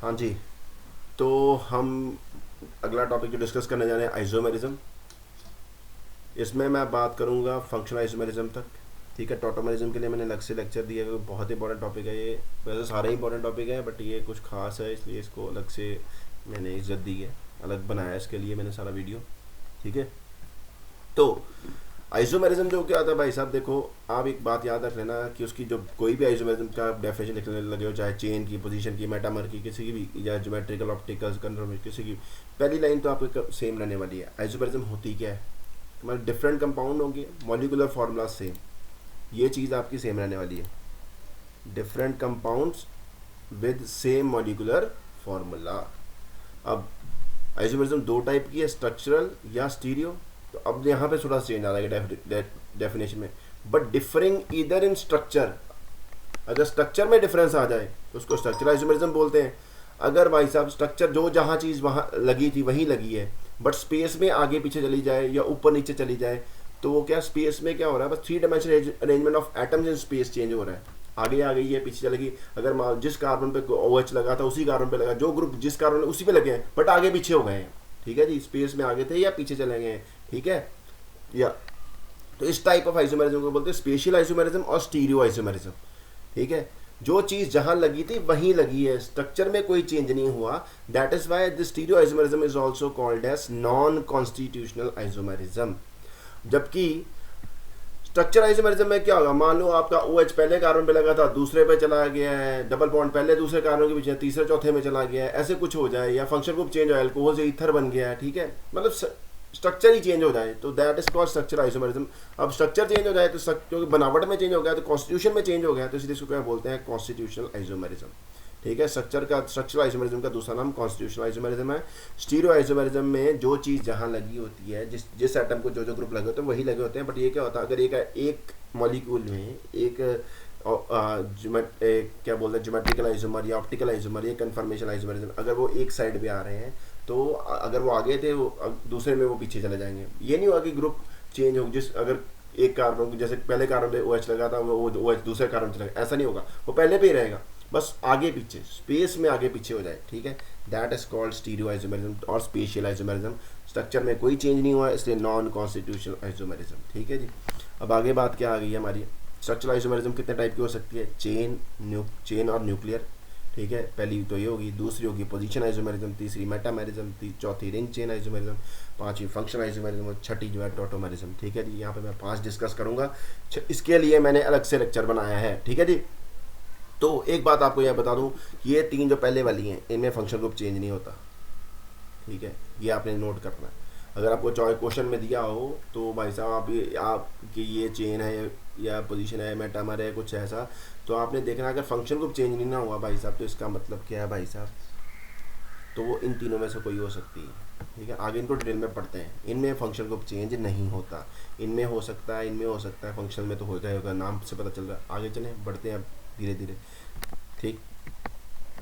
हाँ जी। तो हम अगला टॉपिक जो डिस्कस करने जा रहे हैं आइसोमेरिज्म। इसमें मैं बात करूंगा फंक्शनल आइसोमेरिज्म तक। ठीक है, टोटोमेरिज्म के लिए मैंने अलग से लेक्चर दिया है, बहुत इंपॉर्टेंट टॉपिक है ये। वैसे सारे इंपॉर्टेंट टॉपिक हैं बट ये कुछ खास है इसलिए इसको अलग से मैंने इज्जत दी है, अलग बनाया है इसके लिए मैंने सारा वीडियो। ठीक है। तो आइसोमेरिज्म जो क्या होता है भाई साहब, देखो आप एक बात याद रख लेना कि उसकी जो कोई भी आइसोमेरिज्म का डेफिनेशन लिखने लगे हो, चाहे चेन की, पोजीशन की, मेटामर की, किसी की भी, या ज्योमेट्रिकल, ऑप्टिकल, कंट्रोल, किसी की, पहली लाइन तो आपको सेम रहने वाली है। आइसोमेरिज्म होती क्या है, मतलब डिफरेंट कंपाउंड होंगे, मॉलिकुलर फार्मूला सेम, ये चीज़ आपकी सेम रहने वाली है। Different compounds with same molecular formula. अब आइसोमेरिज्म दो टाइप की है, स्ट्रक्चरल या स्टीरियो। तो अब यहाँ पे थोड़ा चेंज आ रहा है डेफिनेशन में, बट डिफरिंग इधर इन स्ट्रक्चर। अगर स्ट्रक्चर में डिफरेंस आ जाए तो उसको स्ट्रक्चरल आइसोमेरिज्म बोलते हैं। अगर भाई साहब स्ट्रक्चर जो जहाँ चीज़ वहाँ लगी थी वहीं लगी है, बट स्पेस में आगे पीछे चली जाए या ऊपर नीचे चली जाए, तो वो क्या, स्पेस में क्या हो रहा है, बस three dimensional arrangement of atoms in space change हो रहा है। आगे आ गई है, पीछे चलेगी। अगर जिस कार्बन पे OH लगा था उसी कार्बन पे लगा, जो ग्रुप जिस कार्बन उसी पे लगे हैं, बट आगे पीछे हो गए हैं। ठीक है जी, स्पेस में आगे थे या पीछे चले गए हैं। ठीक है, या तो इस टाइप ऑफ आइसोमेरिज्म को बोलते हैं स्पेशियल आइसोमेरिज्म और स्टीरियो आइसोमेरिज्म। ठीक है, जो चीज जहां लगी थी वहीं लगी है, स्ट्रक्चर में कोई चेंज नहीं हुआ। That is why the stereo isomerism is also called as non constitutional isomerism. जबकि स्ट्रक्चर आइसोमेरिज्म में क्या होगा, मान लो आपका OH पहले कार्बन पे लगा था, दूसरे पे चला गया है, डबल बॉन्ड पहले दूसरे कार्बन के पीछे, तीसरे चौथे में चला गया है, ऐसे कुछ हो जाए, या फंक्शन ग्रुप चेंज हो, अल्कोहल से ईथर बन गया है। ठीक है, मतलब स्ट्रक्चर ही चेंज हो जाए तो that is called structure isomerism. अब स्ट्रक्चर चेंज हो जाए तो क्योंकि बनावट में चेंज हो गया, तो कॉन्स्टिट्यूशन में चेंज हो गया, तो इसलिए इसको क्या बोलते हैं, कॉन्स्टिट्यूशनल आइसोमेरिज्म। ठीक है, स्ट्रक्चरल आइसोमेरिज्म का दूसरा नाम कॉन्स्टिट्यूशनल आइसोमेरिज्म है। स्टीरियो आइसोमेरिज्म में जो चीज़ जहाँ लगी होती है, जिस जिस एटम को जो जो ग्रुप लगे होते हैं वही लगे होते हैं, बट ये क्या होता है, अगर एक मॉलिक्यूल में एक क्या बोलते हैं, ज्योमेट्रिकल आइसोमर या ऑप्टिकल आइसोमर या कन्फर्मेशन आइसोमेरिज्म, अगर वो एक साइड पे आ रहे हैं तो अगर वो आगे थे वो दूसरे में वो पीछे चले जाएंगे। ये नहीं हुआ कि ग्रुप चेंज हो, जिस अगर एक कार्बन, जैसे पहले कार्बन पे OH लगा था वो OH दूसरे कार्बन चलेगा, ऐसा नहीं होगा, वो पहले पे ही रहेगा, बस आगे पीछे स्पेस में आगे पीछे हो जाए। ठीक है, that is called stereo isomerism और स्पेशियल आइसोमेरिज्म। स्ट्रक्चर में कोई चेंज नहीं हुआ इसलिए नॉन कॉन्स्टिट्यूशनल आइसोमेरिज्म। ठीक है जी। अब आगे बात क्या आ गई है हमारी, स्ट्रक्चरल आइसोमेरिज्म कितने टाइप की हो सकती है, चेन और न्यूक्लियर। ठीक है, पहली तो ये होगी, दूसरी होगी पोजीशन आइसोमेरिज्म, तीसरी मेटामेरिज्म, चौथी रिंग चेन आइसोमेरिज्म, पांचवी फंक्शनल आइसोमेरिज्म और छठी जो है टोटोमेरिज्म। ठीक है जी, यहाँ पे मैं 5 डिस्कस करूंगा, इसके लिए मैंने अलग से लेक्चर बनाया है। ठीक है जी। तो एक बात आपको यह बता दूं, ये 3 जो पहले वाली हैं इनमें फंक्शन ग्रुप चेंज नहीं होता। ठीक है, ये आपने नोट करना है। अगर आपको चॉइस क्वेश्चन में दिया हो तो भाई साहब आप कि ये चेन है या पोजीशन है, मेटामर है, कुछ ऐसा, तो आपने देखना अगर फंक्शन ग्रुप चेंज नहीं ना हुआ भाई साहब, तो इसका मतलब क्या है भाई साहब, तो वो इन तीनों में से कोई हो सकती है। ठीक है, आगे इनको डिटेल में पढ़ते हैं। इनमें फंक्शन ग्रुप चेंज नहीं होता, इनमें हो सकता है, इनमें हो सकता है, फंक्शन में तो हो जाएगा, नाम से पता चल रहा है। आगे चलें, बढ़ते हैं अब धीरे धीरे। ठीक,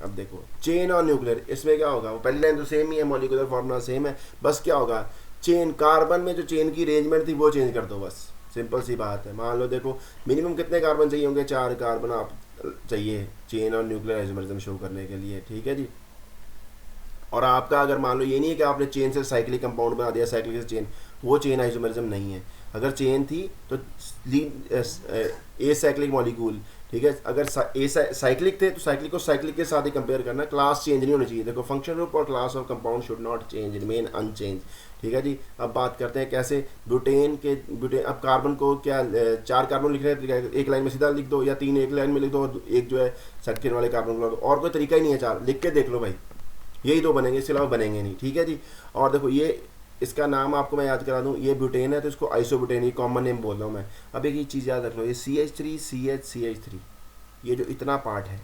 अब देखो चेन और न्यूक्लियर, इसमें क्या होगा, वो पहली लाइन तो सेम ही है, मॉलिक्यूलर फॉर्मूला सेम है, बस क्या होगा, चेन कार्बन में जो चेन की अरेंजमेंट थी वो चेंज कर दो, बस सिंपल सी बात है। मान लो देखो मिनिमम कितने कार्बन चाहिए होंगे, 4 कार्बन आप चाहिए चेन और न्यूक्लियर आइसोमेरिज्म शो करने के लिए। ठीक है जी। और आपका अगर मान लो ये नहीं है कि आपने चेन से साइक्लिक कंपाउंड बना दिया, साइक्लिक से चेन, वो चेन आइसोमेरिज्म नहीं है। अगर चेन थी तो ए साइक्लिक मॉलिक्यूल, ठीक है, अगर ए साइक्लिक थे तो साइक्लिक को साइक्लिक के साथ ही कंपेयर करना, क्लास चेंज नहीं होनी चाहिए। देखो फंक्शन ग्रुप और class of compound should not change, remain unchange. ठीक है जी। अब बात करते हैं कैसे ब्यूटेन, अब कार्बन को क्या 4 कार्बन लिख रहे हैं, एक लाइन में सीधा लिख दो, या 3 एक लाइन में लिख दो, और एक जो है सेकंड वाले कार्बन को, और कोई तरीका ही नहीं है, 4 लिख के देख लो भाई, यही 2 बनेंगे, इसके अलावा बनेंगे नहीं। ठीक है जी। और देखो ये इसका नाम आपको मैं याद करा दूं, ये ब्यूटेन है तो इसको आइसोब्यूटेन, ये कॉमन नेम बोल रहा हूँ मैं। अब एक ही चीज़ याद रख लो, ये CH3 CH CH3, ये जो इतना पार्ट है,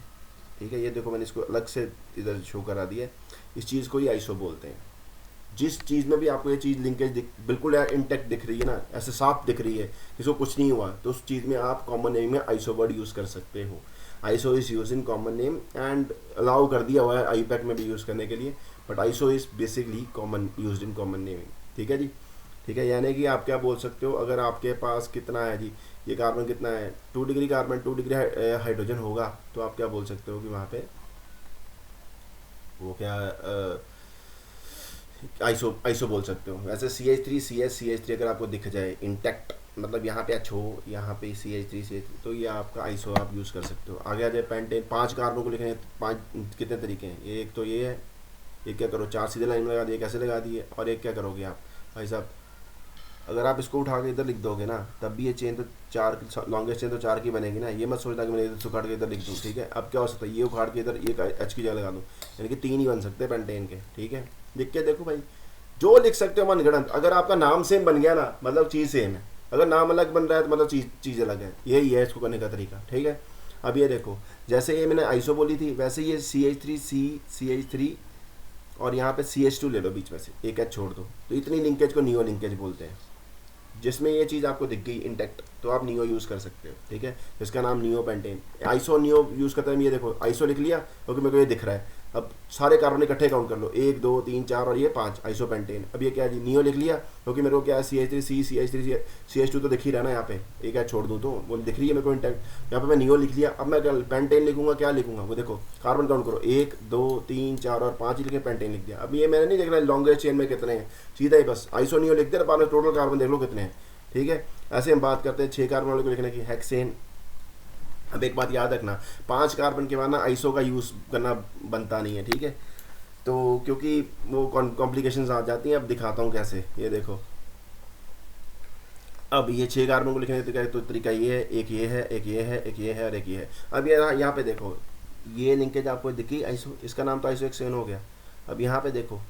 ठीक है, ये देखो मैंने इसको अलग से इधर शो करा दिया है, इस चीज़ को ही आइसो बोलते हैं। जिस चीज़ में भी आपको ये चीज़ लिंकेज बिल्कुल यार इंटेक्ट दिख रही है ना, ऐसे साफ दिख रही है, इसको कुछ नहीं हुआ, तो उस चीज़ में आप कॉमन नेम में आइसो वर्ड यूज़ कर सकते हो। Iso is use in common name and allow कर दिया हुआ है आईपैक में भी यूज़ करने के लिए, but iso is basically common use in common naming. ठीक है जी। ठीक है, यानी कि आप क्या बोल सकते हो, अगर आपके पास कितना है जी, ये कार्बन कितना है, 2 डिग्री कार्बन, 2 डिग्री हाइड्रोजन होगा, तो आप क्या बोल सकते हो कि वहाँ पे वो क्या आइसो बोल सकते हो। वैसे CH3 अगर आपको दिख जाए इंटैक्ट, मतलब यहाँ पे एच हो, यहाँ पे CH3 तो ये आपका आइसो आप यूज़ कर सकते हो। आगे आ जाए पेंटेन, 5 कार्बन को लिखने हैं, 5 कितने तरीके हैं। एक तो ये है, एक क्या करो 4 सीधे लाइन में लगा दिए, कैसे लगा दिए, और एक क्या करोगे आप भाई साहब, अगर आप इसको उठा के इधर लिख दोगे ना तब भी ये चेन तो 4, लॉन्गेस्ट चेन तो 4 की बनेगी ना। ये मत सोचना कि मैंने इधर उखाड़ के इधर लिख दूँ, ठीक है। अब क्या हो सकता है, ये उखाड़ के इधर एक एच की जगह लगा दूँ, यानी कि 3 ही बन सकते हैं पेंटेन के, ठीक है। लिख के देखो भाई, जो लिख सकते हो मनगढ़ंत। अगर आपका नाम सेम बन गया ना मतलब चीज़ सेम है, अगर नाम अलग बन रहा है तो मतलब चीज़ अलग है। यही है इसको करने का तरीका, ठीक है। अब ये देखो, जैसे ये मैंने आइसो बोली थी, वैसे ये CH3 और यहाँ पे CH2 ले लो, बीच में से एक एच छोड़ दो, तो इतनी लिंकेज को नियो लिंकेज बोलते हैं। जिसमें ये चीज़ आपको दिख गई इंटेक्ट, तो आप नियो यूज़ कर सकते हो, ठीक है। इसका नाम neo pentane. Iso neo use करते हैं। ये देखो आइसो लिख लिया क्योंकि मेरे को ये दिख रहा है। अब सारे कार्बन इकट्ठे काउंट कर लो, 1 2 3 4 और ये 5 आइसो पेंटेन। अब ये क्या है, नियो लिख लिया क्योंकि मेरे को क्या है CH3 CH2 तो दिख ही रहा है ना, यहाँ पे एक है छोड़ दूँ तो वो दिख रही है मेरे को इंटेक्ट। यहाँ पे मैं नियो लिख लिया। अब मैं क्या पेंटेन लिखूंगा, क्या लिखूंगा वो देखो, कार्बन काउंट करो 1 2 3 4 और 5 ही लिखे, पेंटेन लिख दिया। अब ये मैंने नहीं देख रहा लॉन्गेस्ट चेन में कितने हैं, सीधा ही बस आइसो नियो लिख दिया, बाद टोटल कार्बन देख लो कितने हैं, ठीक है। ऐसे हम बात करते हैं 6 कार्बन वाले को लिखने की, हेक्सेन। अब एक बात याद रखना, 5 कार्बन के बाद ना आइसो का यूज़ करना बनता नहीं है, ठीक है। तो क्योंकि वो कॉम्प्लिकेशंस आ जाती हैं। अब दिखाता हूँ कैसे, ये देखो। अब ये 6 कार्बन को लिखने का तो तरीका ये है, एक ये है, एक ये है, एक ये है और एक ये है। अब ये यहाँ पे देखो, ये लिंकेज आपको दिखी आइसो, इसका नाम तो आइसो हेक्सेन हो गया। अब यहाँ पे देखो,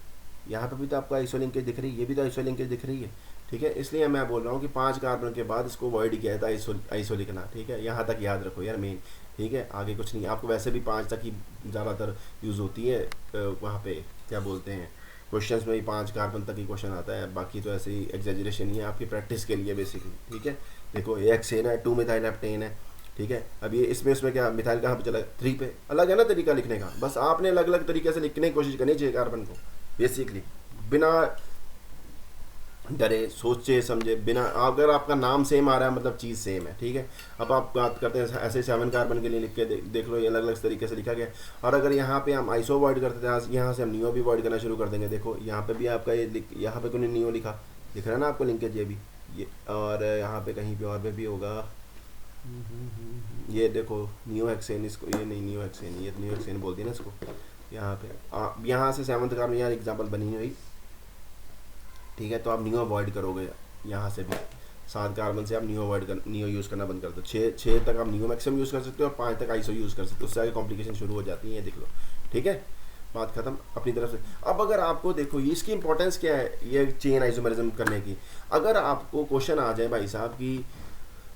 यहाँ पे भी तो आपको आइसो लिंकेज दिख रही है, ये भी तो आइसो लिंकेज दिख रही है, ठीक है। इसलिए मैं बोल रहा हूँ कि 5 कार्बन के बाद इसको अवॉइड किया था आइसो लिखना, ठीक है। यहाँ तक याद रखो यार मेन, ठीक है। आगे कुछ नहीं, आपको वैसे भी 5 तक ही ज़्यादातर यूज़ होती है। वहाँ पे क्या बोलते हैं, क्वेश्चंस में भी 5 कार्बन तक ही क्वेश्चन आता है, बाकी तो ऐसे ही एग्जेजरेशन ही है आपकी प्रैक्टिस के लिए बेसिकली, ठीक है। देखो ये हेक्सेन है, 2 मिथाइल हेप्टेन है, ठीक है। अब ये इसमें क्या मिथाइल कहाँ पे चला, 3 पे। अलग है ना तरीका लिखने का, बस आपने अलग अलग तरीके से लिखने की कोशिश करनी चाहिए कार्बन को बेसिकली, बिना डरे सोचे समझे, बिना। अगर आपका नाम सेम आ रहा है मतलब चीज़ सेम है, ठीक है। अब आप बात करते हैं ऐसे 7 कार्बन के लिए लिख के देख लो, ये अलग अलग तरीके से लिखा गया। और अगर यहाँ पे हम आइसो अवॉइड करते थे, यहाँ से हम नियो भी अवॉइड करना शुरू कर देंगे। देखो यहाँ पे भी आपका ये यहाँ पे कोई नियो लिखा दिख रहा है ना आपको लिंकेज, ये भी ये, और यहाँ पे कहीं पे और पे भी होगा, ये देखो नियो हेक्सेन, इसको ये नहीं नियो हेक्सेन, ये नियो हेक्सेन बोलती है ना इसको। यहाँ पे यहाँ से 7th कार्बन यहाँ एग्जाम्पल बनी हुई, ठीक है। तो आप नियो अवॉइड करोगे, यहाँ से भी 7 कार्बन से आप नियो यूज़ करना बंद कर दो। 6 तक आप नियो मैक्सिमम यूज़ कर सकते हो और 5 तक आइसो यूज़ कर सकते हो, उससे आगे कॉम्प्लिकेशन शुरू हो जाती है, ये देख लो, ठीक है। बात खत्म अपनी तरफ से। अब अगर आपको देखो ये इसकी इंपॉर्टेंस क्या है, ये चेन आइसोमेरिज्म करने की। अगर आपको क्वेश्चन आ जाए भाई साहब कि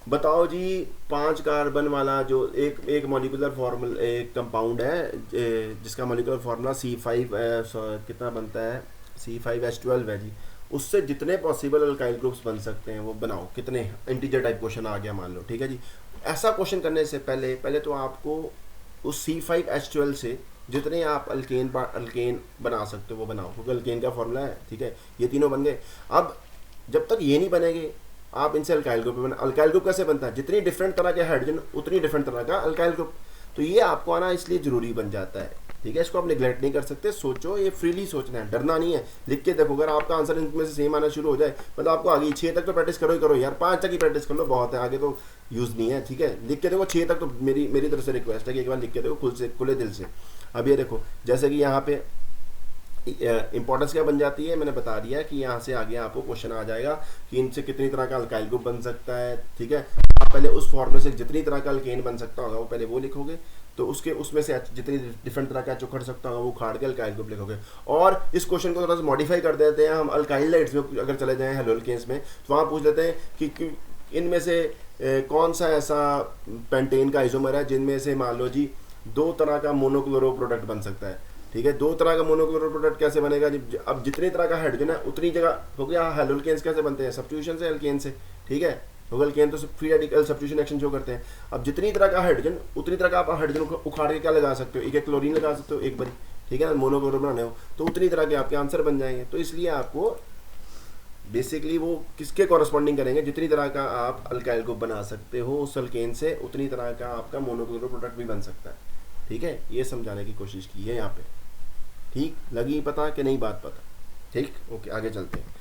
बताओ जी 5 कार्बन वाला जो एक मॉलिक्यूलर फॉर्मूला, एक कंपाउंड है जिसका मॉलिक्यूलर फार्मूला C5 कितना बनता है, C5H12 है जी, उससे जितने पॉसिबल अल्काइल ग्रुप्स बन सकते हैं वो बनाओ। कितने, इंटीजर टाइप क्वेश्चन आ गया मान लो, ठीक है जी। ऐसा क्वेश्चन करने से पहले तो आपको उस C5H12 से जितने आप अल्केन बना सकते हो वो बनाओ, क्योंकि अल्केन का फॉर्मूला है, ठीक है। ये तीनों बन गए। अब जब तक ये नहीं बनेंगे आप इनसे अल्काइल ग्रुप बना। अल्काइल ग्रुप कैसे बनता है, जितनी डिफरेंट तरह के हाइड्रोजन उतनी डिफरेंट तरह का अल्काइल ग्रुप। तो ये आपको आना इसलिए ज़रूरी बन जाता है, ठीक है। इसको आप निगलेक्ट नहीं कर सकते। सोचो, ये फ्रीली सोचना है, डरना नहीं है। लिख के देखो, अगर आपका आंसर इनमें से सेम आना शुरू हो जाए मतलब आपको आगे 6 तक तो प्रैक्टिस करो ही करो यार, 5 तक ही प्रैक्टिस कर लो, बहुत है, आगे तो यूज़ नहीं है, ठीक है। लिख के देखो 6 तक तो मेरी तरफ से रिक्वेस्ट है कि एक बार लिख के देखो खुले दिल से। अब ये देखो जैसे कि यहाँ पे इंपॉर्टेंस क्या बन जाती है, मैंने बता दिया कि यहाँ से आगे आपको क्वेश्चन आ जाएगा कि इनसे कितनी तरह का अल्काइल ग्रुप बन सकता है, ठीक है। आप पहले उस फॉर्मूले से जितनी तरह का अल्केन बन सकता होगा वो पहले वो लिखोगे, तो उसमें से जितनी डिफरेंट तरह का एच उखड़ सकता होगा वो उखाड़ के अल्काइल ग्रुप लिखोगे। और इस क्वेश्चन को थोड़ा सा मॉडिफाई कर देते हैं हम, अल्काइल लाइट्स में अगर चले जाएँ हेलोल्केन्स में, तो वहाँ पूछ लेते हैं कि इनमें से कौन सा ऐसा पेंटेन का आइसोमर है जिनमें से मान लो जी 2 तरह का मोनोक्लोरो प्रोडक्ट बन सकता है, ठीक है। 2 तरह का मोनोक्लोरो प्रोडक्ट कैसे बनेगा, अब जितनी तरह का हाइड्रोजन है उतनी जगह हो गया। हेलोल्केन्स कैसे बनते हैं, सब्स्टिट्यूशन से अल्केन से, ठीक है। अल्केन तो फ्री रेडिकल सब्स्टिट्यूशन एक्शन जो करते हैं। अब जितनी तरह का हाइड्रोजन उतनी तरह का आप हाइड्रोजन उखाड़ के क्या लगा सकते हो, एक क्लोरीन लगा सकते हो एक बार, ठीक है ना, मोनोक्लोरो बनाने हो तो उतनी तरह के आपके आंसर बन जाएंगे। तो इसलिए आपको बेसिकली वो किसके कॉरस्पॉन्डिंग करेंगे, जितनी तरह का आप अल्काइल ग्रुप बना सकते हो उस अल्केन से उतनी तरह का आपका मोनोक्लोरो प्रोडक्ट भी बन सकता है, ठीक है। ये समझाने की कोशिश की है यहाँ पे, ठीक। ठीक, लगी पता कि नहीं बात पता? ठीक, ओके आगे चलते हैं।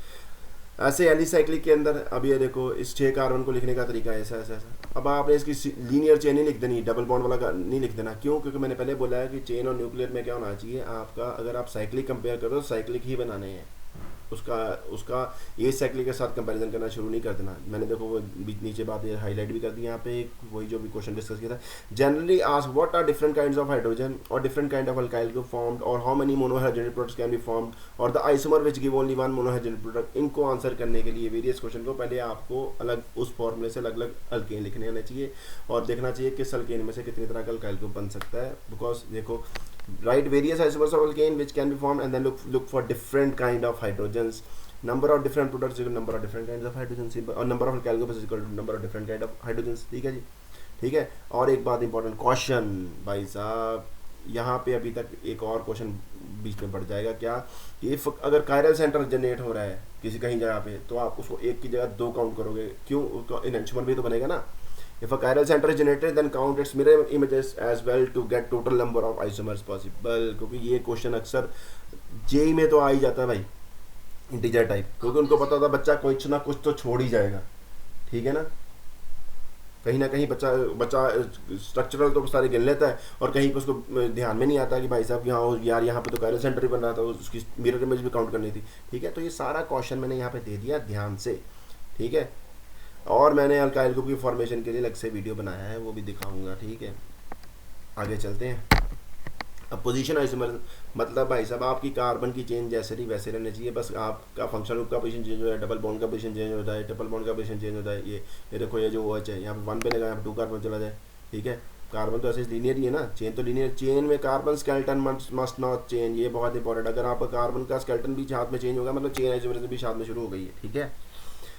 ऐसे एलिसाइक्लिक के अंदर अब ये देखो, इस 6 कार्बन को लिखने का तरीका है ऐसा ऐसा ऐसा। अब आपने इसकी लीनियर चेन नहीं लिख देनी, डबल बॉन्ड वाला नहीं लिख देना। क्यों? क्योंकि मैंने पहले बोला है कि चेन और न्यूक्लियर में क्या होना चाहिए आपका, अगर आप साइक्लिक कंपेयर करो तो साइक्लिक ही बनाने हैं। उसका उसका ये साइक्लिक के साथ कंपैरिजन करना शुरू नहीं कर देना। मैंने देखो वो नीचे बात ये हाईलाइट भी कर दी यहाँ पे, वही जो भी क्वेश्चन डिस्कस किया था। Generally ask what are different kinds of hydrogen और different kind of alkyl group formed और how many monohydrogenate products can be formed और the isomer which give only one monohydrogenate product. इनको answer करने के लिए various question को पहले आपको अलग उस फॉर्मूले से अलग अलग अल्केन लिखने आना चाहिए और देखना चाहिए किस अल्केन में से कितनी तरह का अल्काइल ग्रुप बन सकता है। बिकॉज देखो, write various isomers of alkane which can be formed and then look for different kind of hydrogens, number of different products equal number of different kinds of hydrogens और number of alkyl groups is equal to number of different kind of hydrogens। ठीक है जी, ठीक है। और एक बात important question भाई साहब, यहाँ पे अभी तक एक और क्वेश्चन बीच में पड़ जाएगा क्या, कि अगर कायरल सेंटर जनरेट हो रहा है किसी कहीं जगह पे तो आप उसको एक की जगह 2 काउंट करोगे। क्यों? उसका एनहांसमेंट भी तो बनेगा ना। If a chiral center is generated, then count its mirror images as well to get total number of isomers possible। क्योंकि ये क्वेश्चन अक्सर जेई में तो आ ही जाता है भाई, इंटीजर टाइप, क्योंकि उनको पता था बच्चा कुछ ना कुछ तो छोड़ ही जाएगा। ठीक है ना, कहीं ना कहीं बच्चा स्ट्रक्चरल तो सारे गिन लेता है और कहीं पर उसको ध्यान में नहीं आता कि भाई साहब यहाँ यार यहाँ पे तो कायरल सेंटर ही बन रहा था, उसकी मिरर इमेज भी काउंट करनी थी। ठीक है, तो ये सारा क्वेश्चन मैंने यहाँ पे दे दिया ध्यान से। ठीक है, और मैंने अल्काइल ग्रुप की फॉर्मेशन के लिए अलग से वीडियो बनाया है, वो भी दिखाऊंगा। ठीक है, आगे चलते हैं। अब पोजीशन आइसोमर मतलब भाई साहब आपकी कार्बन की चेन जैसे रही वैसे रहनी चाहिए, बस आपका फंक्शनल ग्रुप का पोजीशन चेंज हो जाए, डबल बॉन्ड का पोजीशन चेंज हो जाए, ट्रिपल बॉन्ड का पोजीशन चेंज हो जाए। ये देखो, ये जो OH है यहाँ पे 1 पे लगा, यहाँ पे 2 कार्बन चला जाए। ठीक है, कार्बन तो ऐसे लीनियर ही है ना, चेन तो लीनियर। चेन में carbon skeleton must not change, ये बहुत इंपॉर्टेंट। अगर आपका कार्बन का स्केलेटन भी साथ में चेंज होगा मतलब चेन आइसोमरिज्म भी साथ में शुरू हो गई है। ठीक है,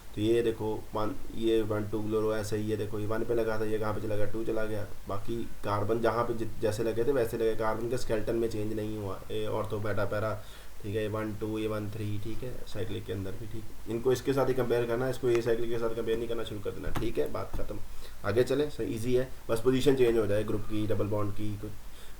तो ये देखो 1 2 ग्लोरो ऐसे ही, ये देखो ये 1 पे लगा था, ये कहाँ पे चला गया, 2 चला गया। बाकी कार्बन जहाँ पे जैसे लगे थे वैसे लगे, कार्बन के स्केलेटन में चेंज नहीं हुआ। ए ऑर्थो बेटा पैरा, ठीक है, ये 1 2 ये 1 3। ठीक है, साइक्लिक के अंदर भी। ठीक, इनको इसके साथ ही कंपेयर करना, इसको ये साइक्लिक के साथ कंपेयर नहीं करना शुरू कर देना। ठीक है, बात खत्म, आगे चले। सही ईजी है, बस पोजीशन चेंज हो जाए ग्रुप की, डबल बॉन्ड की,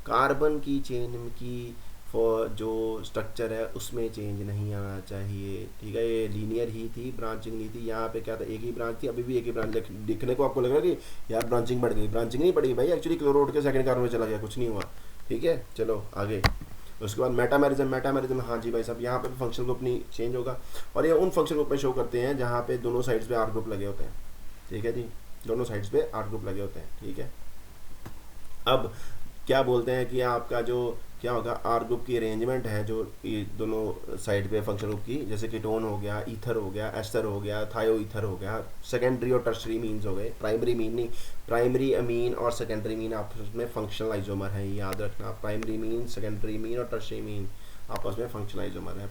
कार्बन की चेन की फॉर जो स्ट्रक्चर है उसमें चेंज नहीं आना चाहिए। ठीक है, ये लीनियर ही थी, ब्रांचिंग नहीं थी। यहाँ पे क्या था, एक ही ब्रांच थी, अभी भी एक ही ब्रांच। दिखने को आपको लग रहा है कि यार ब्रांचिंग बढ़ गई, ब्रांचिंग नहीं बढ़ी भाई, एक्चुअली क्लोरोड के सेकंड कार्बन में चला गया, कुछ नहीं हुआ। ठीक है, चलो आगे। उसके बाद मेटामेरिज्म, हाँ जी भाई साहब, यहाँ पे फंक्शनल ग्रुप नहीं चेंज होगा और ये उन फंक्शनल ग्रुप में शो करते हैं जहाँ पे दोनों साइड्स पे आर ग्रुप लगे होते हैं। ठीक है जी, दोनों साइड्स पे आर ग्रुप लगे होते हैं। ठीक है, अब क्या बोलते हैं कि आपका जो क्या होगा, आर ग्रुप की अरेंजमेंट है जो ये दोनों साइड पे फंक्शन ग्रुप की, जैसे कीटोन हो गया, ईथर हो गया, एस्टर हो गया, थायो ईथर हो गया, सेकेंडरी और टर्शरी मीन्स हो गए, प्राइमरी मीन नहीं। प्राइमरी अमीन और सेकेंडरी मीन आपस में फंक्शनल आइसोमर है, याद रखना। प्राइमरी मीन, सेकेंडरी मीन और टर्शरी मीन आपस में फंक्शनल आइसोमर है।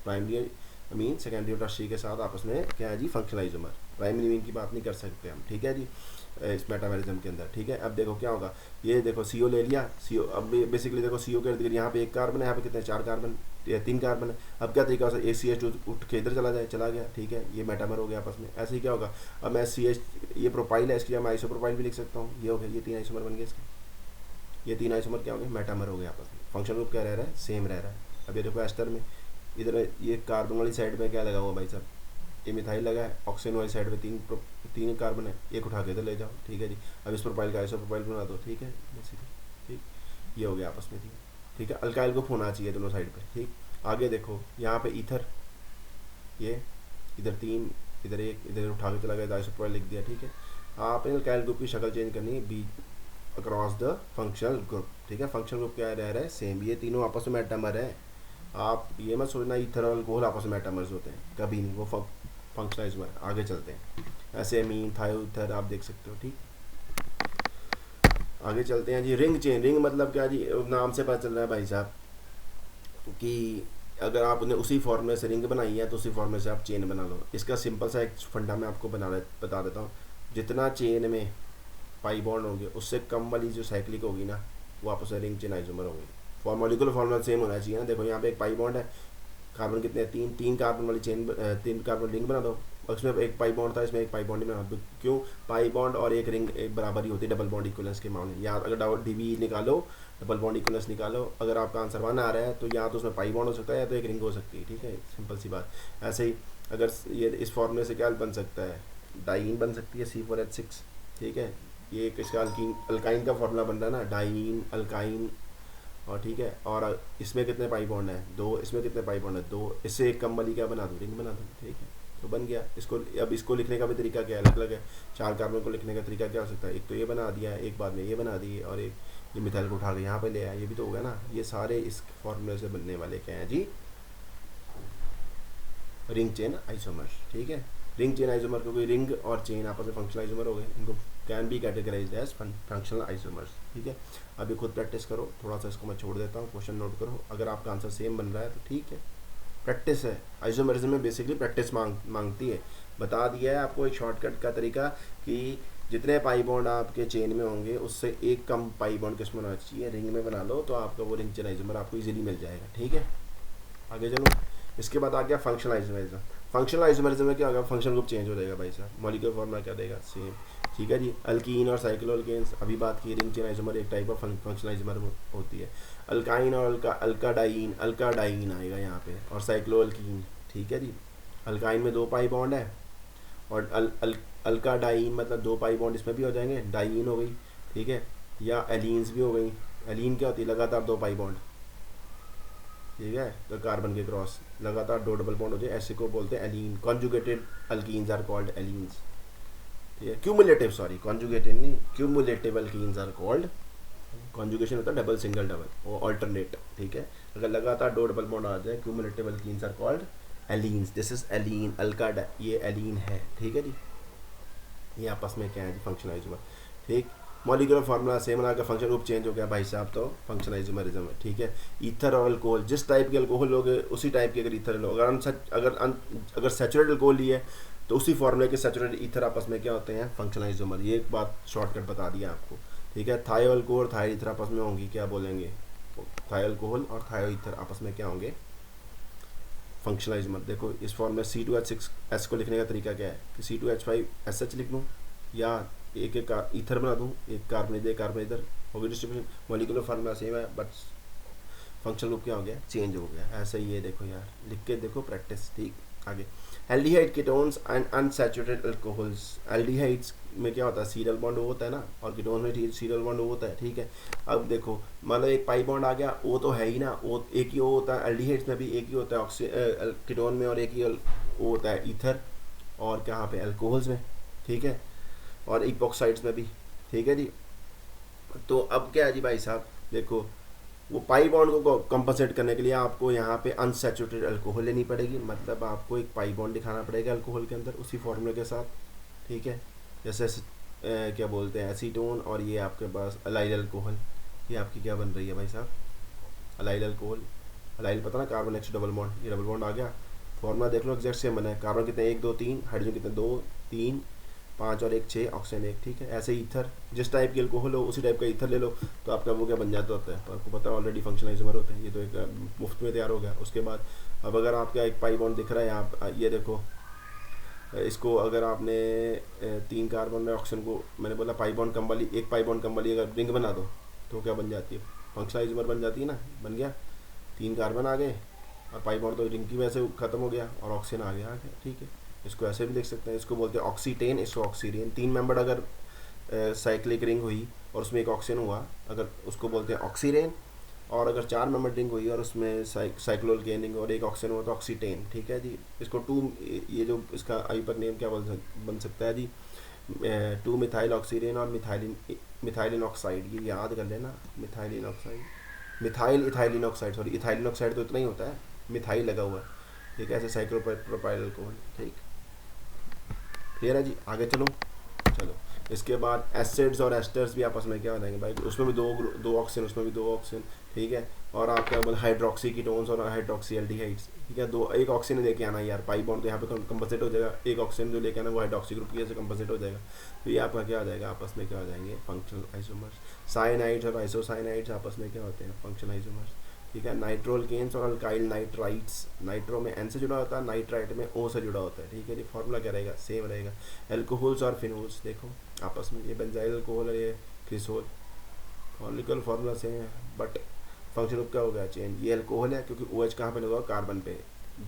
प्राइमरी अमीन सेकेंडरी और टर्शरी के साथ आपस में क्या है जी, फंक्शनल आइसोमर। प्राइमरी मीन की बात नहीं कर सकते हम। ठीक है जी, इस मेटामेरिज्म के अंदर। ठीक है, अब देखो क्या होगा, ये देखो CO ले लिया, CO अब बेसिकली देखो CO के इर्द गिर्द यहाँ पे 1 कार्बन है, यहाँ पे कितने 4 कार्बन, 3 कार्बन है। अब क्या तरीका है, CH2 उठ के इधर चला गया। ठीक है, ये मेटामर हो गया आपस में। ऐसे ही क्या होगा, अब मैं ये प्रोपाइल है, इसकी मैं आइसोप्रोपाइल भी लिख सकता हूँ। ये हो गया, ये 3 आइसोमर बन गए इसके, ये 3 आइसोमर क्या हो गए, मेटामर हो गए आपस में। फंक्शन ग्रुप क्या रह रहा है, सेम रह रहा है। अब ये देखो एस्टर में, इधर ये कार्बन वाली साइड में क्या लगा हुआ भाई साहब, ये मिथाइल लगा है। ऑक्सीजन वाली साइड पे 3 कार्बन है, एक उठा के इधर ले जाओ। ठीक है जी, अब इस प्रोपाइल का आइसोप्रोपाइल बना दो। ठीक है, ठीक, ये हो गया आपस में। ठीक है, अल्काइल ग्रुप होना चाहिए दोनों साइड पे। ठीक, आगे देखो यहाँ पे ईथर, ये इधर 3 इधर 1 इधर उठा के चला गया, आइसोप्रोपाइल लिख दिया। ठीक है, आपने अल्काइल ग्रुप की शक्ल चेंज करनी है B across the functional group. ठीक है, फंक्शनल ग्रुप क्या रह रहा है, सेम। ये तीनों आपस में मेटामर है। आप ये मत सोचना ईथर और अल्कोहल आपस में मेटामर्स होते हैं, कभी नहीं, वो फंक्शनल आइसोमर। आगे चलते हैं, ऐसे अमीन थायोईथर आप देख सकते हो। ठीक, आगे चलते हैं जी। रिंग चेन, रिंग मतलब क्या जी, नाम से पता चल रहा है भाई साहब कि अगर आपने उसी फॉर्मूले से रिंग बनाई है तो उसी फॉर्मूले से आप चेन बना लो। इसका सिंपल सा एक फंडा मैं आपको बता देता हूँ। जितना चेन में पाई बॉन्ड होंगे उससे कम वाली जो साइक्लिक होगी ना, वो आपस में रिंग चेन आइसोमर होगी। मॉलिक्यूलर फॉर्मूला सेम होना चाहिए ना। देखो यहाँ पे एक पाई बॉन्ड है, कार्बन कितने हैं, 3 कार्बन वाली चेन, 3 कार्बन रिंग बना दो। उसमें एक पाई बॉन्ड था, इसमें एक पाई बॉन्ड ही बना दो। क्यों, पाई बॉन्ड और एक रिंग एक बराबर ही होती है डबल बॉन्ड इक्विवेलेंस के मामले में। या अगर DB निकालो, डबल बॉन्ड इक्वलेंस निकालो। अगर आपका आंसर 1 आ रहा है तो या तो उसमें पाई बॉन्ड हो सकता है या तो एक रिंग हो सकती है, ठीक है, सिंपल सी बात। ऐसे ही अगर ये इस फॉर्मूले से क्या बन सकता है, डाइन बन सकती है C4H6, ठीक है, ये एक इसका अल्काइन का फॉर्मूला बन रहा है ना, डाइन अल्काइन, और ठीक है, और इसमें कितने पाई बॉन्ड है 2, इसमें कितने पाई बॉन्ड है 2, इससे एक कम वाली क्या बना दूँ, रिंग बना दूँ, ठीक है, तो बन गया। इसको अब इसको लिखने का भी तरीका क्या अलग अलग है, 4 कार्बन को लिखने का तरीका क्या हो सकता है, एक तो ये बना दिया, एक बाद में ये बना दी, और एक ये मिथाइल को उठा के यहाँ पे ले आया, ये भी तो होगा ना। ये सारे इस फॉर्मूले से बनने वाले क्या हैं जी, रिंग चेन आइसोमर, ठीक है। रिंग चेन आइसोमर, क्योंकि रिंग और चेन आपस में फंक्शनल आइसोमर हो गए, इनको can be categorised as functional isomers, ठीक है। अभी खुद प्रैक्टिस करो, थोड़ा सा इसको मैं छोड़ देता हूँ, क्वेश्चन नोट करो, अगर आपका आंसर सेम बन रहा है तो ठीक है, प्रैक्टिस है। आइसोमरिज्म में बेसिकली प्रैक्टिस मांगती है। बता दिया है आपको एक शॉर्टकट का तरीका कि जितने पाई बॉन्ड आपके चेन में होंगे उससे एक कम पाई बॉन्ड किस में होना चाहिए, रिंग में बना लो, तो आपका वो रिंग चेन आइसोमर आपको इजीली मिल जाएगा, ठीक है। आगे चलो, इसके बाद आ गया फंक्शनल आइसोमरिज्म। फंक्शनल आइसोमरिज्म में क्या होगा, फंक्शन ग्रुप चेंज हो जाएगा भाई साहब, मॉलिक्यूलर फॉर्मूला क्या देगा, सेम, ठीक है जी। अल्कीन और साइक्लोअल्केन्स, अभी बात की, रिंग चेन आइसोमर एक टाइप ऑफ फंक्शनल आइसोमर होती है। अल्काइन और अल्काडाइन आएगा यहाँ पे, और साइक्लोअल्कीन, ठीक है जी। अल्काइन में 2 पाई बॉन्ड है, और अल्काडाइन मतलब 2 पाई बॉन्ड इसमें भी हो जाएंगे, डाइन हो गई, ठीक है, या एलीन्स भी हो गई। एलीन क्या होती है, लगातार 2 पाई बॉन्ड, ठीक है, तो कार्बन के क्रॉस लगातार 2 डबल बॉन्ड हो जाए, ऐसे को बोलते हैं allene. Conjugated alkenes are called allenes, ठीक है, क्यूमुलेटिव, सॉरी कॉन्जुगेटेड नहीं, cumulative alkenes are called, conjugation होता है डबल सिंगल डबल, वो अल्टरनेट, ठीक है। अगर लगातार 2 डबल बॉन्ड आ जाए, cumulative alkenes are called allenes. This is allene, ये एलीन है, ठीक है जी। ये आपस में क्या है जी, फंक्शनल आइसोमर, ठीक। मॉलिक्यूलर फार्मूला सेम रहा, फंक्शन ग्रुप चेंज हो गया भाई साहब, तो फंक्शनल आइसोमरिज्म है, ठीक है। ईथर और अल्कोहल, जिस टाइप के अल्कोहल लोगे उसी टाइप के अगर ईथर लो, अगर सैचुरेटेड अल्कोहल लिए तो उसी फार्मूले के सैचुरेटेड ईथर आपस में क्या होते हैं, फंक्शनल आइसोमर। ये एक बात शॉर्टकट बता दिया आपको, ठीक है। थायो अल्कोहल और थायो ईथर आपस में होंगी, क्या बोलेंगे, थायो अल्कोहल और थायो ईथर आपस में क्या होंगे, फंक्शनल आइसोमर। देखो इस फॉर्म में C2H6S को लिखने का तरीका क्या है कि C2H5SH लिख लूँ, या एक ईथर बना दूँ, एक कार्बन इधर, कार्बन इधर, होगी डिस्ट्रीब्यूशन। मॉलिक्यूलर फार्मूला सेम है, बट फंक्शनल ग्रुप क्या हो गया, चेंज हो गया। ऐसा ही है, देखो यार लिख के देखो, प्रैक्टिस, ठीक। आगे, aldehyde ketones and unsaturated alcohols. Aldehydes में क्या होता है, सीरियल बॉन्ड वो होता है ना, और कीटोन में सीरियल बॉन्ड वो होता है, ठीक है। अब देखो मतलब एक पाई बॉन्ड आ गया, वो तो है ही ना, वो एक ही वो होता है, एल्डिहाइड्स में भी एक ही होता है कीटोन में, और एक ही वो होता है ईथर, और कहाँ पे, अल्कोहल्स में, ठीक है, और इपोक्साइड्स में भी, ठीक है जी। तो अब क्या है जी भाई साहब, देखो वो पाई बॉन्ड को कंपनसेट करने के लिए आपको यहाँ पे अनसैचुरेटेड अल्कोहल लेनी पड़ेगी, मतलब आपको एक पाई बॉन्ड दिखाना पड़ेगा अल्कोहल के अंदर उसी फॉर्मूले के साथ, ठीक है। जैसे क्या बोलते हैं, एसीटोन, और ये आपके पास अलाइल अल्कोहल, ये आपकी क्या बन रही है भाई साहब, अलाइल अल्कोहल। अलाइल पता ना, कार्बन एक्स डबल बॉन्ड, ये डबल बॉन्ड आ गया, फॉर्मूला देख लो एग्जैक्ट सेम बना है। कार्बन कितने, 1 2 3, हाइड्रोजन कितने, 2 3 5 और 1 6, ऑक्सीजन 1, ठीक है। ऐसे ही ईथर, जिस टाइप की अल्कोहल हो उसी टाइप का ईथर ले लो, तो आपका वो क्या बन जाता होता है, आपको पता है ऑलरेडी फंक्शनल आइसोमर होता है। ये तो एक मुफ्त में तैयार हो गया। उसके बाद अब अगर आपका एक पाई बॉन्ड दिख रहा है आप ये देखो, इसको अगर आपने 3 कार्बन में ऑक्सीजन को, मैंने बोला पाई बॉन्ड कम वाली, एक पाई बॉन्ड कम वाली अगर रिंग बना दो तो क्या बन जाती है, फंक्शनल आइसोमर बन जाती है ना, बन गया। 3 कार्बन आ गए और पाई बॉन्ड तो रिंग की वजह से खत्म हो गया, और ऑक्सीजन आ गया, ठीक है। इसको ऐसे भी लिख सकते हैं, इसको बोलते हैं ऑक्सीटेन, इसको ऑक्सीरेन। 3 मेंबर अगर साइक्लिक रिंग हुई और उसमें एक ऑक्सीजन हुआ, अगर उसको बोलते हैं ऑक्सीरेन, और अगर 4 मेंबर रिंग हुई और उसमें साइक्लोअल्केन रिंग और एक ऑक्सीजन हुआ तो ऑक्सीटेन, ठीक है जी। इसको 2, ये जो इसका आईपर नेम क्या बन सकता है जी, 2 मिथाइल ऑक्सीरेन और मिथाइलिन ऑक्साइड, ये याद कर लेना, methylene oxide, methyl ethylene oxide, sorry ethylene oxide तो इतना ही होता है, मिथाइल लगा हुआ है, ठीक है, ऐसे साइक्लोप्रोपाइल अल्कोहल, ठीक, क्लियर है जी। आगे चलो, इसके बाद एसिड्स और एस्टर्स भी आपस में क्या हो जाएंगे भाई, उसमें भी दो ऑक्सीजन, उसमें भी 2 ऑक्सीजन, ठीक है। और आपका मतलब हाइड्रोक्सी कीटोन्स और हाइड्रोक्सी एल्डिहाइड्स, ठीक है। एक ऑक्सीजन लेके आना यार, पाई बॉन्ड तो यहाँ पे कंपनसेट हो जाएगा, एक ऑक्सीजन जो लेके आना वो हाइड्रोक्सी ग्रुप की वजह से कंपनसेट हो जाएगा, तो ये आपका क्या हो जाएगा, आपस में क्या हो जाएंगे, फंक्शनल आइसोमर्स। साइनाइड्स और आइसोसाइनाइड्स आपस में क्या होते हैं, फंक्शनल आइसोमर्स, ठीक है। नाइट्रोअल्केन्स और अल्काइल नाइट्राइट्स, नाइट्रो में N से जुड़ा होता है, नाइट्राइट में O से जुड़ा होता है, ठीक है जी। फॉर्मूला क्या रहेगा, सेम रहेगा। एल्कोहल्स और फिनोल्स, देखो आपस में ये बेंजाइल अल्कोहल और ये क्रिसोल, मॉलिक्यूलर फार्मूला सेम है बट फंक्शन ग्रुप क्या हो गया चेंज। ये अल्कोहल है क्योंकि OH कहाँ पे लगा, कार्बन पे,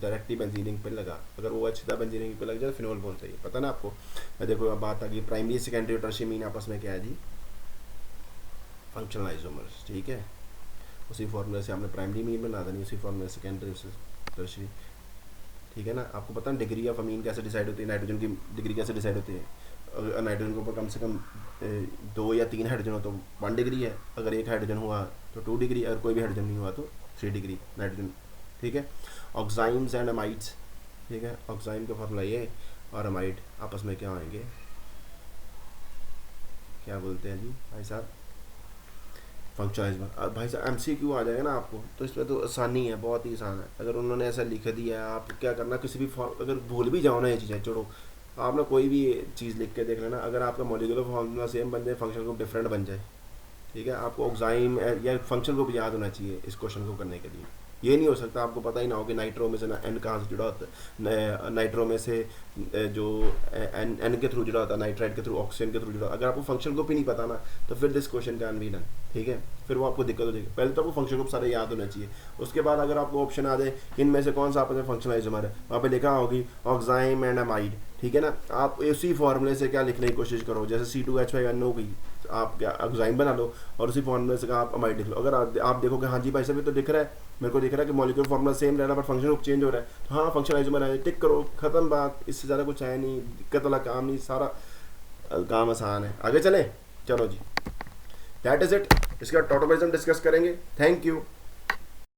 डायरेक्टली बेंजीनिंग पे लगा। अगर OH सीधा बेंजीनिंग पे लग जाए फिनोल बोन चाहिए, पता ना आपको। देखो अब बात आ गई प्राइमरी सेकेंडरी और टर्शियरी मीन आपस में क्या है जी, फंक्शनल आइसोमर्स, ठीक है। उसी फार्मूले से आपने प्राइमरी मीन बना देनी, उसी फार्मूले से सेकेंडरी से टर्शियरी, ठीक है ना। आपको पता है डिग्री ऑफ अमीन कैसे डिसाइड होती है, नाइट्रोजन की डिग्री कैसे डिसाइड होती है। अगर नाइट्रोजन के ऊपर कम से कम 2 या 3 हाइड्रोजन हो तो 1 डिग्री है, अगर 1 हाइड्रोजन हुआ तो 2 डिग्री, अगर कोई भी हाइड्रोजन नहीं हुआ तो 3 डिग्री नाइट्रोजन, ठीक है। ऑक्साइम्स एंड अमाइड्स, ठीक है, ऑक्साइम का फॉर्मूला ये और अमाइड आपस में क्या होंगे, क्या बोलते हैं जी भाई साहब, फंक्शनल। भाई साहब MCQ आ जाएगा ना आपको, तो इसमें तो आसानी है, बहुत ही आसान है। अगर उन्होंने ऐसा लिख दिया है, आप क्या करना, किसी भी अगर भूल भी जाओ ना ये चीज़ें, छोड़ो, आप ना कोई भी चीज़ लिख के देख लेना, अगर आपका मॉलिक्यूलर फार्मूला सेम बन जाए, फंक्शन ग्रुप डिफरेंट बन जाए, ठीक है, आपको ऑक्साइम या फंक्शन ग्रुप याद होना चाहिए इस क्वेश्चन को करने के लिए। ये नहीं हो सकता आपको पता ही ना हो कि नाइट्रो में से एन कहाँ से जुड़ा होता है, नाइट्रो में से जो एन के थ्रू जुड़ा होता है, नाइट्राइट के थ्रू, ऑक्सीजन के थ्रू जुड़ा। अगर आपको फंक्शन ग्रुप ही नहीं पता ना तो फिर this question can be done, ठीक है, फिर वो आपको दिक्कत हो जाएगी। पहले तो आपको फंक्शन ग्रुप सारे याद होना चाहिए, उसके बाद अगर आपको ऑप्शन आ जाए इनमें से कौन सा आपस में फंक्शनल आइसोमर है, वहाँ पे लिखा होगी ऑक्साइम एंड अमाइड, ठीक है ना। आप उसी फॉर्मूले से क्या लिखने की कोशिश करो, जैसे C2H5NO गई, आप क्या ऑक्साइम बना लो और उसी फॉर्मूले से आप अमाइड लिख लो। अगर आप देखो कि हाँ जी भाई साहब ये तो दिख रहा है, मेरे को दिख रहा है कि मॉलिक्यूलर फार्मूला सेम रह रहा है बट फंक्शन ग्रुप चेंज हो रहा है, तो हाँ फंक्शनल आइसोमर है, टिक करो, खत्म बात, इससे ज़्यादा कुछ है नहीं, दिक्कत वाला काम नहीं, सारा काम आसान है। आगे चले, चलो जी, दैट इज़ इट। इसका टोटोमेज़म डिस्कस करेंगे। Thank you.